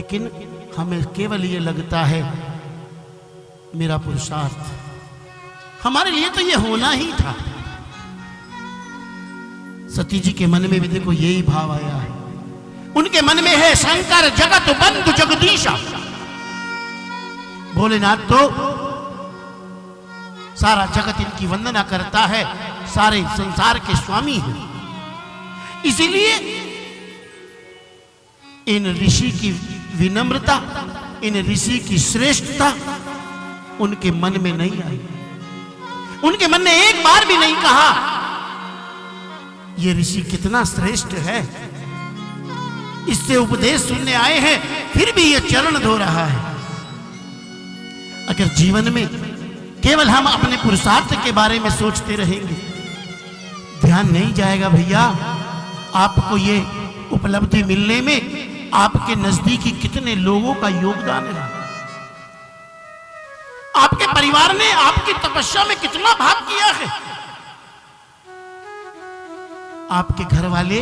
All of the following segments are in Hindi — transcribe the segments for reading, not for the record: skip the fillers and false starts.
लेकिन हमें केवल ये लगता है मेरा पुरुषार्थ, हमारे लिए तो ये होना ही था। सती जी के मन में भी देखो यही भाव आया है। उनके मन में है शंकर जगत बंधु जगदीशा। भोलेनाथ तो सारा जगत इनकी वंदना करता है, सारे संसार के स्वामी हैं। इसीलिए इन ऋषि की विनम्रता, इन ऋषि की श्रेष्ठता उनके मन में नहीं आई। उनके मन ने एक बार भी नहीं कहा ये ऋषि कितना श्रेष्ठ है, इससे उपदेश सुनने आए हैं, फिर भी ये चरण धो रहा है। अगर जीवन में केवल हम अपने पुरुषार्थ के बारे में सोचते रहेंगे, ध्यान नहीं जाएगा भैया आपको ये उपलब्धि मिलने में आपके नजदीकी कितने लोगों का योगदान है, आपके परिवार ने आपकी तपस्या में कितना भाग किया है, आपके घर वाले,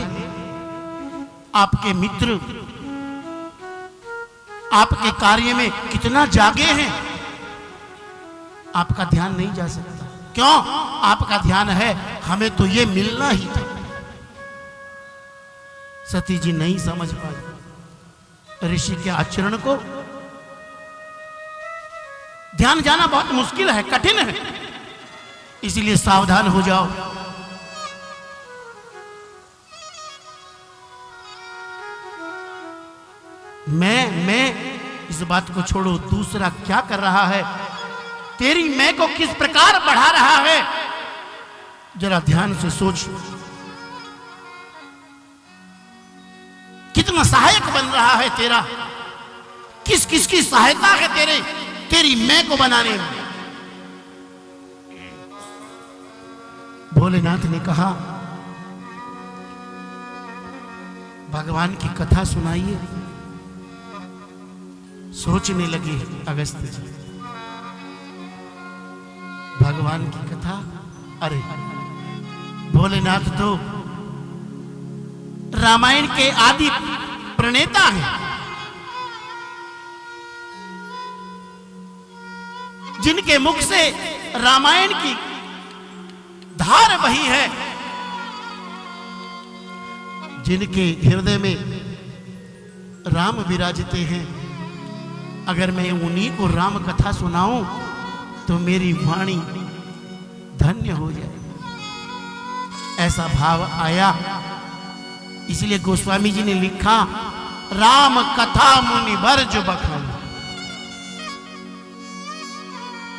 आपके मित्र आपके कार्य में कितना जागे हैं। आपका ध्यान नहीं जा सकता। क्यों? आपका ध्यान है हमें तो ये मिलना ही था। सती जी नहीं समझ पाई ऋषि के आचरण को। ध्यान जाना बहुत मुश्किल है, कठिन है, इसलिए सावधान हो जाओ। मैं इस बात को छोड़ो, दूसरा क्या कर रहा है, तेरी मैं को किस प्रकार बढ़ा रहा है, जरा ध्यान से सोच। कितना सहायक बन रहा है तेरा, किस किस की सहायता है तेरी मैं को बनाने में। भोलेनाथ ने कहा भगवान की कथा सुनाइए। सोचने लगे अगस्त जी, भगवान की कथा। अरे भोलेनाथ तो रामायण के आदि प्रणेता हैं, जिनके मुख से रामायण की धार बही है, जिनके हृदय में राम विराजते हैं। अगर मैं उन्हीं को राम कथा सुनाऊं तो मेरी वाणी धन्य हो जाए, ऐसा भाव आया। इसलिए गोस्वामी जी ने लिखा राम कथा मुनि बरज बखान।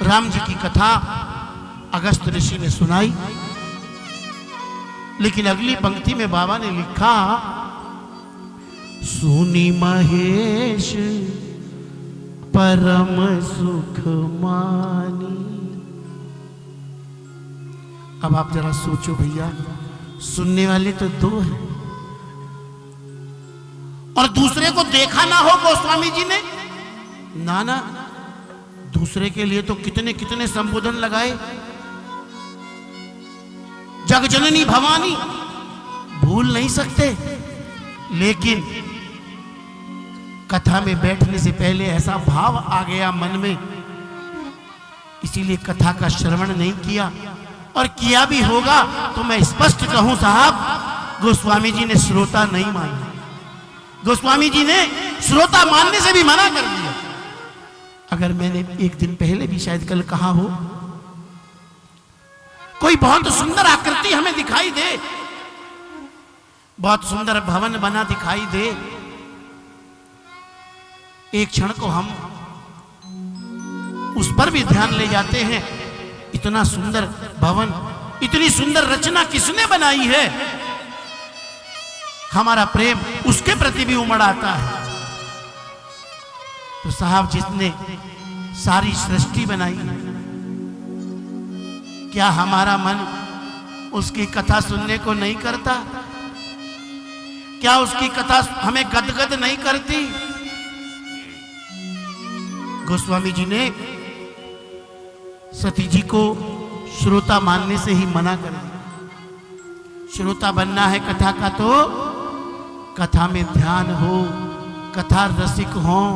राम जी की कथा अगस्त ऋषि ने सुनाई, लेकिन अगली पंक्ति में बाबा ने लिखा सुनी महेश परम सुख मानी। अब आप जरा सोचो भैया, सुनने वाले तो दो हैं और दूसरे को देखा ना हो गोस्वामी जी ने, ना दूसरे के लिए तो कितने कितने संबोधन लगाए, जगजननी भवानी भूल नहीं सकते। लेकिन कथा में बैठने से पहले ऐसा भाव आ गया मन में, इसीलिए कथा का श्रवण नहीं किया। और किया भी होगा तो मैं स्पष्ट कहूं साहब, गोस्वामी जी ने श्रोता नहीं माना। गोस्वामी जी ने श्रोता मानने से भी मना कर दिया। अगर मैंने एक दिन पहले भी शायद कल कहा हो, कोई बहुत सुंदर आकृति हमें दिखाई दे, बहुत सुंदर भवन बना दिखाई दे, एक क्षण को हम उस पर भी ध्यान ले जाते हैं। इतना सुंदर भवन, इतनी सुंदर रचना किसने बनाई है, हमारा प्रेम उसके प्रति भी उमड़ आता है। तो साहब जिसने सारी सृष्टि बनाई, क्या हमारा मन उसकी कथा सुनने को नहीं करता? क्या उसकी कथा हमें गदगद नहीं करती? गोस्वामी जी ने सती जी को श्रोता मानने से ही मना कर दिया। श्रोता बनना है कथा का तो कथा में ध्यान हो, कथा रसिक हों,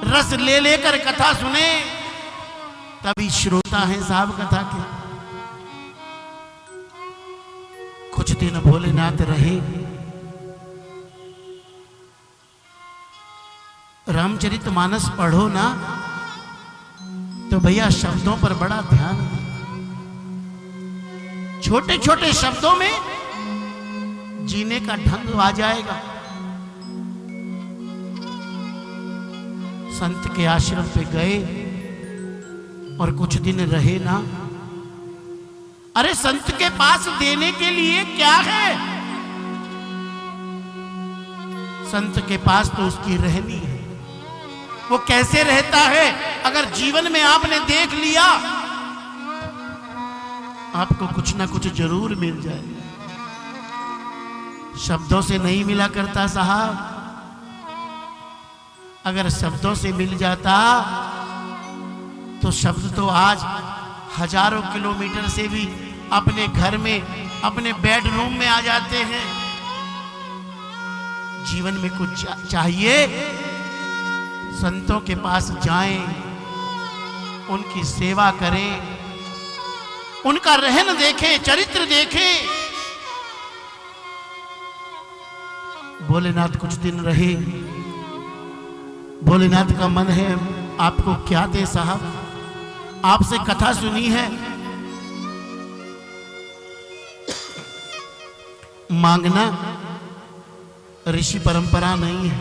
रस ले लेकर कथा सुने, तभी श्रोता हैं साहब कथा के। कुछ दिन भोलेनाथ रहे, रामचरितमानस पढ़ो ना तो भैया शब्दों पर बड़ा ध्यान दें। छोटे छोटे शब्दों में जीने का ढंग आ जाएगा। संत के आश्रम पे गए और कुछ दिन रहे ना। अरे संत के पास देने के लिए क्या है? संत के पास तो उसकी रहनी है। वो कैसे रहता है अगर जीवन में आपने देख लिया, आपको कुछ ना कुछ जरूर मिल जाए। शब्दों से नहीं मिला करता साहब। अगर शब्दों से मिल जाता तो शब्द तो आज हजारों किलोमीटर से भी अपने घर में, अपने बेडरूम में आ जाते हैं। जीवन में कुछ चाहिए, संतों के पास जाएं, उनकी सेवा करें, उनका रहन देखें, चरित्र देखें। भोलेनाथ कुछ दिन रहे। भोलेनाथ का मन है आपको क्या दे साहब, आपसे कथा सुनी है, मांगना ऋषि परंपरा नहीं है,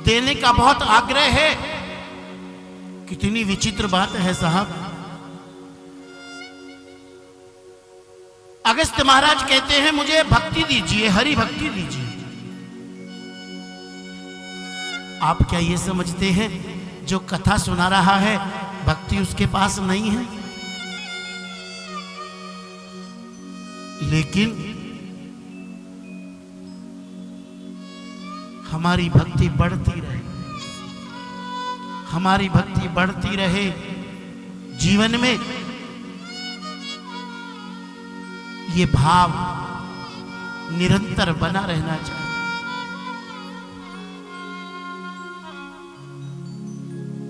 देने का बहुत आग्रह है। कितनी विचित्र बात है साहब। अगस्त्य महाराज कहते हैं मुझे भक्ति दीजिए, हरि भक्ति दीजिए। आप क्या ये समझते हैं जो कथा सुना रहा है भक्ति उसके पास नहीं है? लेकिन हमारी भक्ति बढ़ती रहे, हमारी भक्ति बढ़ती रहे। जीवन में ये भाव निरंतर बना रहना चाहिए।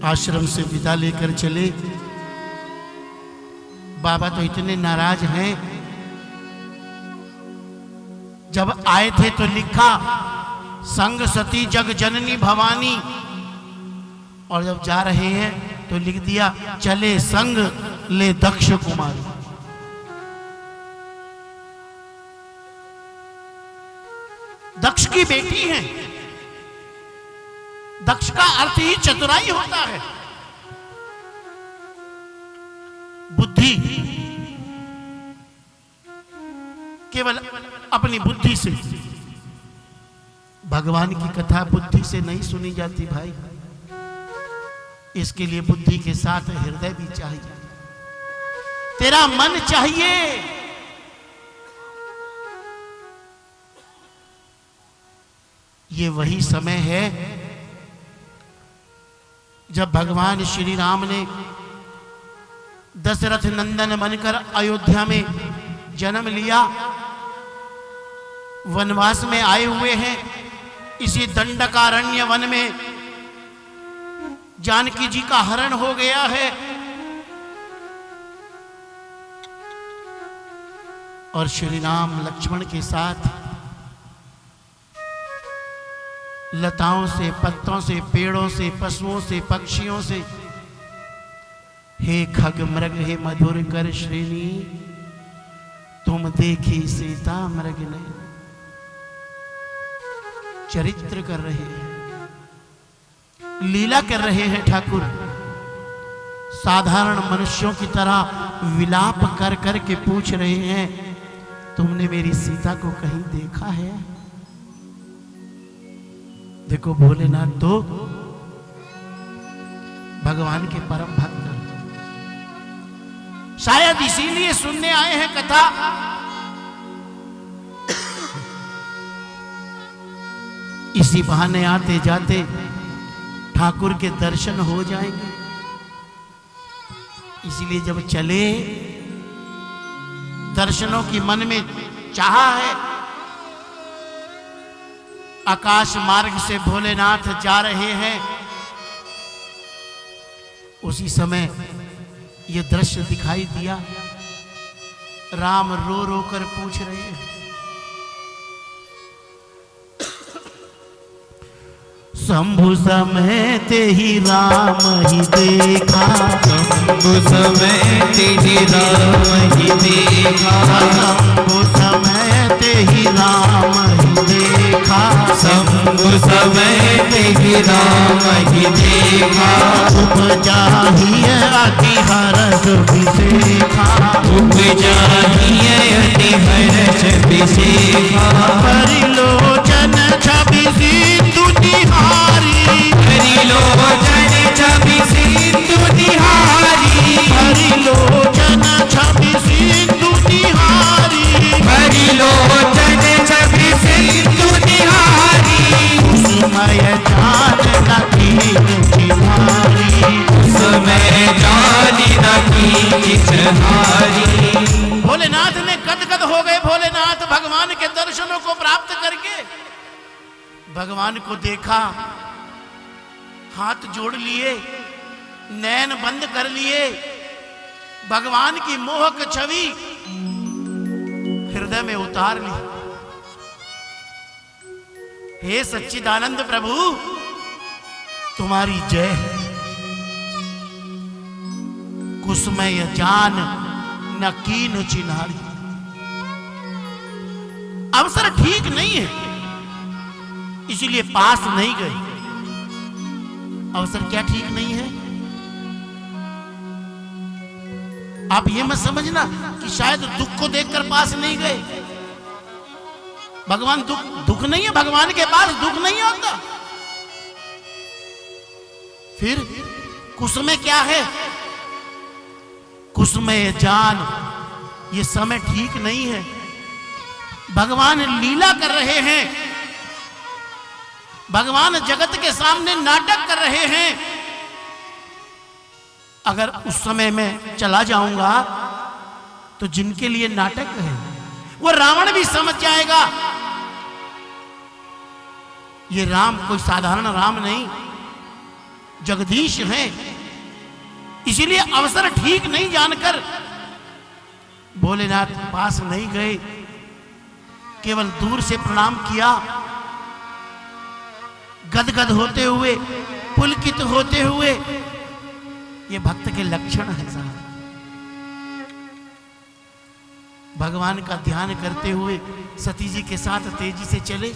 आश्रम से विदा लेकर चले। बाबा तो इतने नाराज हैं। जब आए थे तो लिखा संग सती जग जननी भवानी, और जब जा रहे हैं तो लिख दिया चले संग ले दक्ष कुमारी। दक्ष की बेटी है। दक्ष का अर्थ ही चतुराई होता है, बुद्धि। केवल अपनी बुद्धि से, भगवान की कथा बुद्धि से नहीं सुनी जाती भाई। इसके लिए बुद्धि के साथ हृदय भी चाहिए, तेरा मन चाहिए। ये वही समय है जब भगवान श्री राम ने दशरथ नंदन बनकर अयोध्या में जन्म लिया। वनवास में आए हुए हैं। इसी दंडकारण्य वन में जानकी जी का हरण हो गया है और श्री राम लक्ष्मण के साथ लताओं से, पत्तों से, पेड़ों से, पशुओं से, पक्षियों से, हे खग मृग हे मधुर कर श्रेणी, तुम देखी सीता मृग ने। चरित्र कर रहे हैं, लीला कर रहे हैं ठाकुर। साधारण मनुष्यों की तरह विलाप कर कर के पूछ रहे हैं, तुमने मेरी सीता को कहीं देखा है? देखो भोलेनाथ तो भगवान के परम भक्त, शायद इसीलिए सुनने आए हैं कथा। इसी बहाने आते जाते ठाकुर के दर्शन हो जाएंगे। इसीलिए जब चले, दर्शनों की मन में चाह है, आकाश मार्ग से भोलेनाथ जा रहे हैं। उसी समय ये दृश्य दिखाई दिया। राम रो रो कर पूछ रहे हैं, शंभु समय ते ही राम ही देखा, शंभु समय ते ही राम ही देखा, शंभु समय ते ही राम ही देखा, शंभु समय ते ही राम ही देखा, उपजा ही अति हर्ष विशेखा, उपजा ही अति हर्ष विशेखा, परिलोचन छवि सिंधु निहारी, परिलोचन छवि सिंधु निहारी, परिलोचन छवि सिंधु निहारी, परिलोचन छवि सिंधु निहारी, कुसुमय जान लकीर चिन्हारी, समय जानी नकी चिन्हारी। भोलेनाथ ने गदगद हो गए। भोलेनाथ भगवान के दर्शनों को प्राप्त करके भगवान को देखा, हाथ जोड़ लिए, नैन बंद कर लिए, भगवान की मोहक छवि हृदय में उतार ली। हे सच्चिदानंद प्रभु, तुम्हारी जय। कुसुमय जान न कीन चिन्हारी। अवसर ठीक नहीं है, इसीलिए पास नहीं गए। अवसर क्या ठीक नहीं है? आप ये मत समझना कि शायद दुख को देखकर पास नहीं गए। भगवान दुख नहीं है, भगवान के पास दुख नहीं होता। फिर कुसुमे क्या है? कुसुमे जान, ये समय ठीक नहीं है। भगवान लीला कर रहे हैं, भगवान जगत के सामने नाटक कर रहे हैं। अगर उस समय में चला जाऊंगा तो जिनके लिए नाटक है वो रावण भी समझ जाएगा ये राम कोई साधारण राम नहीं, जगदीश है। इसीलिए अवसर ठीक नहीं जानकर भोलेनाथ पास नहीं गए, केवल दूर से प्रणाम किया। गदगद होते हुए, पुलकित होते हुए, ये भक्त के लक्षण है साहब। भगवान का ध्यान करते हुए सती जी के साथ तेजी से चले।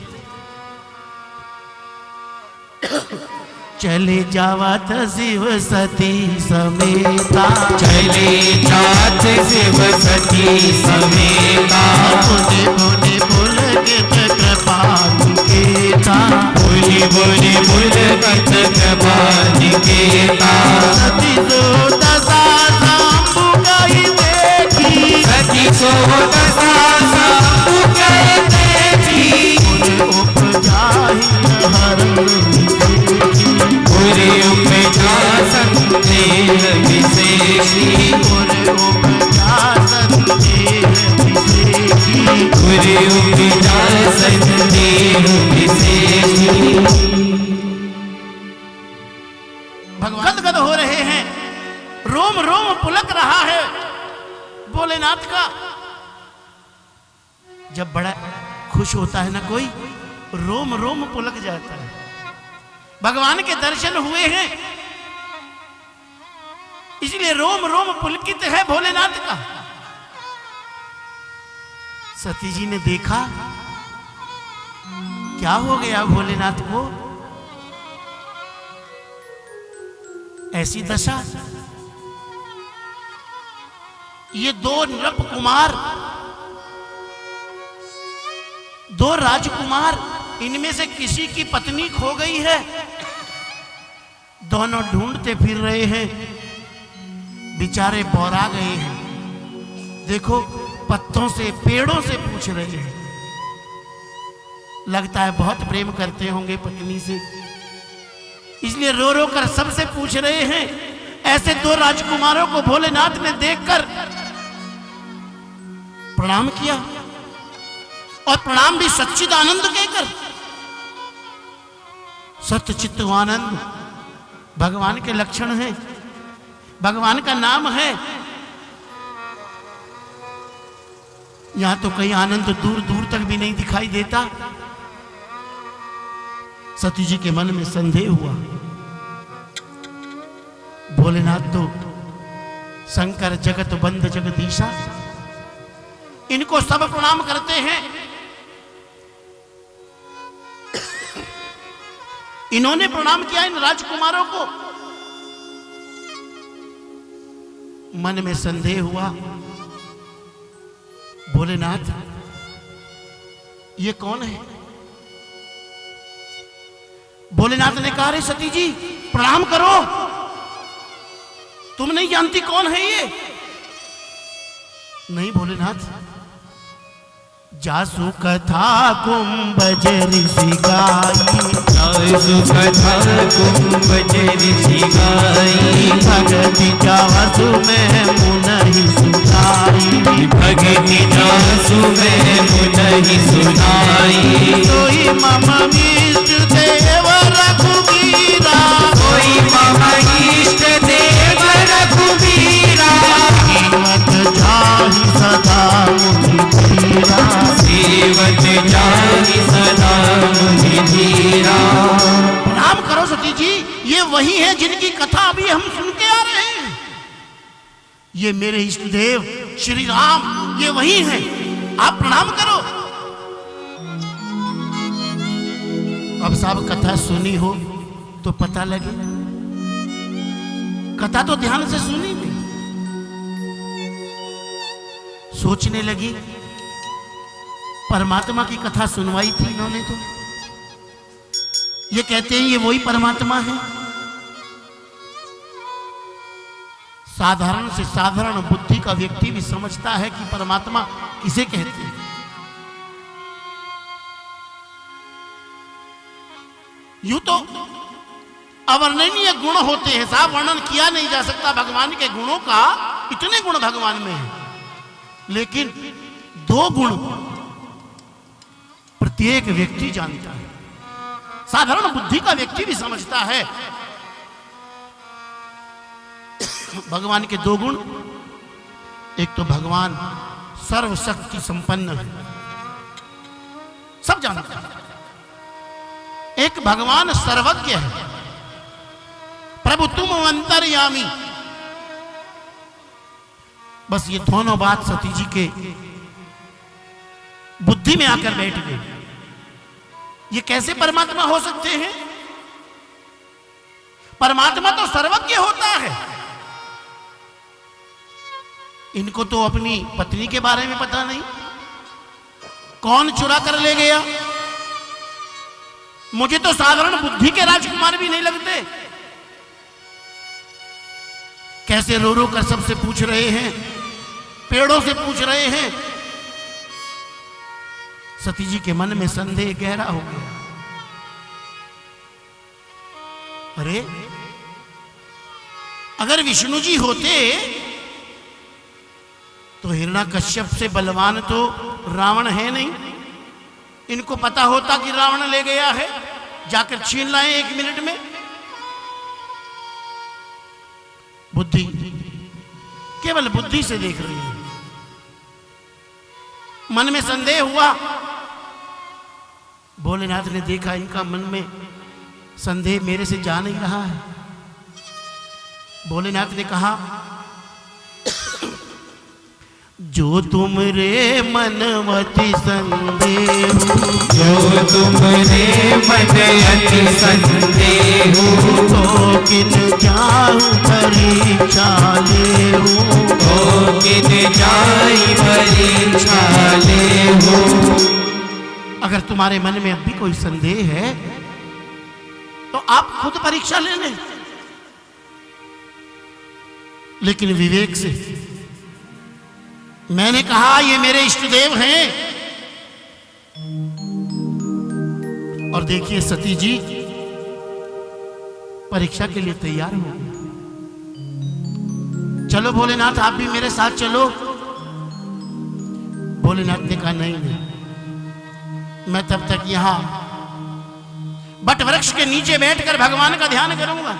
चले जावत शिव सती समेता, चले जात शिव सती समेता, बोले बोले बोल गीत कृपा निकेता, बोले बोले बोल गीत कृपा निकेता। सती सो दशा शंभु गई देखी, सती सो दशा शंभु गई देखी, उपजाहि हरण पूरे उपजा संदेह विशेषी, उपजा संदेह विशेषी, पूरे उपजा संदेह विशेषी। भगवान गदगद हो रहे हैं, रोम रोम पुलक रहा है भोलेनाथ का। जब बड़ा खुश होता है ना कोई, रोम रोम पुलक जाता है। भगवान के दर्शन हुए हैं, इसलिए रोम रोम पुलकित है भोलेनाथ का। सती जी ने देखा क्या हो गया भोलेनाथ को, ऐसी दशा। ये दो नृप कुमार, दो राजकुमार, इनमें से किसी की पत्नी खो गई है। दोनों ढूंढते फिर रहे हैं, बेचारे बौरा गए हैं। देखो पत्तों से, पेड़ों से पूछ रहे हैं। लगता है बहुत प्रेम करते होंगे पत्नी से, इसलिए रो रो कर सबसे पूछ रहे हैं। ऐसे दो राजकुमारों को भोलेनाथ ने देखकर प्रणाम किया, और प्रणाम भी सच्चिदानंद कहकर। सत्य चित्त आनंद भगवान के लक्षण हैं, भगवान का नाम है। यहां तो कहीं आनंद दूर दूर तक भी नहीं दिखाई देता। सती जी के मन में संदेह हुआ, भोलेनाथ तो शंकर जगत बंद जगदीशा, इनको सब प्रणाम करते हैं, इन्होंने प्रणाम किया इन राजकुमारों को। मन में संदेह हुआ, भोलेनाथ ये कौन है? भोलेनाथ ने कहा, रे सती जी प्रणाम करो, तुम नहीं जानती कौन है ये? नहीं भोलेनाथ, जासु कथा कुंभज ऋषि गाई, जासु कथा कुंभज ऋषि गाई, भगति जासु में मुनहि सुनाई, भगति जासु में मुनहि सुनाई। सोई मम इष्ट देव रघुबीरा, कोई मम इष्ट देव रघुबीरा, सेवक जाहि सदा मुनि धीरा, सेवक जाहि सदा मुनि धीरा। प्रणाम करो सती जी, ये वही है जिनकी कथा अभी हम सुन के आ रहे हैं। ये मेरे इष्ट देव श्री राम, ये वही हैं, आप प्रणाम करो। अब साहब कथा सुनी हो तो पता लगे, कथा तो ध्यान से सुनी नहीं। सोचने लगी, परमात्मा की कथा सुनवाई थी इन्होंने तो, ये कहते हैं ये वही परमात्मा है। साधारण से साधारण बुद्धि का व्यक्ति भी समझता है कि परमात्मा किसे कहते हैं। यूं तो अवर्णनीय गुण होते हैं साहब, वर्णन किया नहीं जा सकता भगवान के गुणों का, इतने गुण भगवान में हैं। लेकिन दो गुण प्रत्येक व्यक्ति जानता है, साधारण बुद्धि का व्यक्ति भी समझता है। भगवान के दो गुण, एक तो भगवान सर्वशक्ति संपन्न है, सब जानते हैं। एक भगवान सर्वज्ञ है, प्रभु तुम अंतर्यामी। बस ये दोनों बात सती जी के बुद्धि में आकर बैठ गई। ये कैसे परमात्मा हो सकते हैं? परमात्मा तो सर्वज्ञ होता है। इनको तो अपनी पत्नी के बारे में पता नहीं, कौन चुरा कर ले गया। मुझे तो साधारण बुद्धि के राजकुमार भी नहीं लगते। कैसे रो रो कर सबसे पूछ रहे हैं, पेड़ों से पूछ रहे हैं। सती जी के मन में संदेह गहरा हो गया। अरे अगर विष्णु जी होते तो हिरण्याकश्यप से बलवान तो रावण है नहीं। इनको पता होता कि रावण ले गया है, जाकर छीन लाए 1 मिनट में। बुद्धि, केवल बुद्धि से देख रही है। मन में संदेह हुआ। भोलेनाथ ने देखा इनका मन में संदेह मेरे से जा नहीं रहा है। भोलेनाथ ने कहा, जो तुम रे मनवती संदेह, जो तुम रे मनवती संदेह, तो किन जाऊं परीक्षा लेहूं, तो किन जाई परीक्षा लेहूं। अगर तुम्हारे मन में अब भी कोई संदेह है तो आप खुद परीक्षा ले लें, लेकिन विवेक से। मैंने कहा ये मेरे इष्ट देव हैं। और देखिए सती जी परीक्षा के लिए तैयार हो गई। चलो भोलेनाथ आप भी मेरे साथ चलो। भोलेनाथ ने कहा नहीं, मैं तब तक यहां बट वृक्ष के नीचे बैठकर भगवान का ध्यान करूंगा।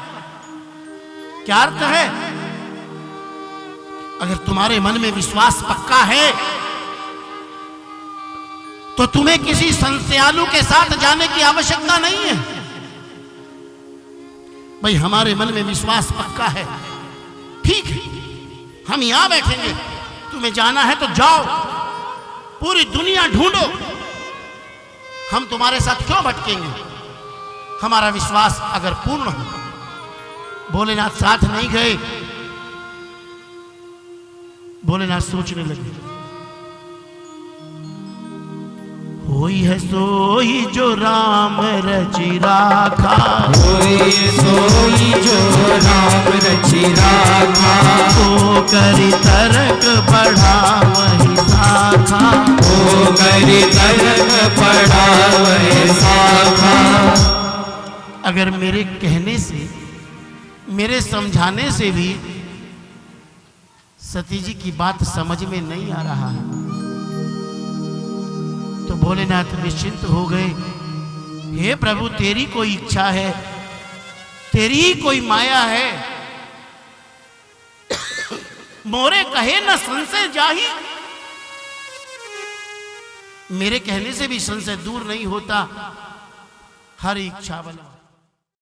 क्या अर्थ है? अगर तुम्हारे मन में विश्वास पक्का है तो तुम्हें किसी संशयालु के साथ जाने की आवश्यकता नहीं है। भाई हमारे मन में विश्वास पक्का है, ठीक है, हम यहां बैठेंगे, तुम्हें जाना है तो जाओ, पूरी दुनिया ढूंढो, हम तुम्हारे साथ क्यों भटकेंगे? हमारा विश्वास अगर पूर्ण हो। भोलेनाथ साथ नहीं गए। भोलेनाथ सोचने लगे, होई है सोई जो राम रचि राखा, होई सोई जो राम रचि राखा, तो करि तरक बढ़ा वही शाखा, तो करि तरक बढ़ा वही शाखा। अगर मेरे कहने से, मेरे समझाने से भी सती जी की बात समझ में नहीं आ रहा है तो भोलेनाथ निश्चिंत हो गए। हे प्रभु, तेरी कोई इच्छा है, तेरी ही कोई माया है, मोरे कहे न संशय जाही। मेरे कहने से भी संशय दूर नहीं होता। हर इच्छा बल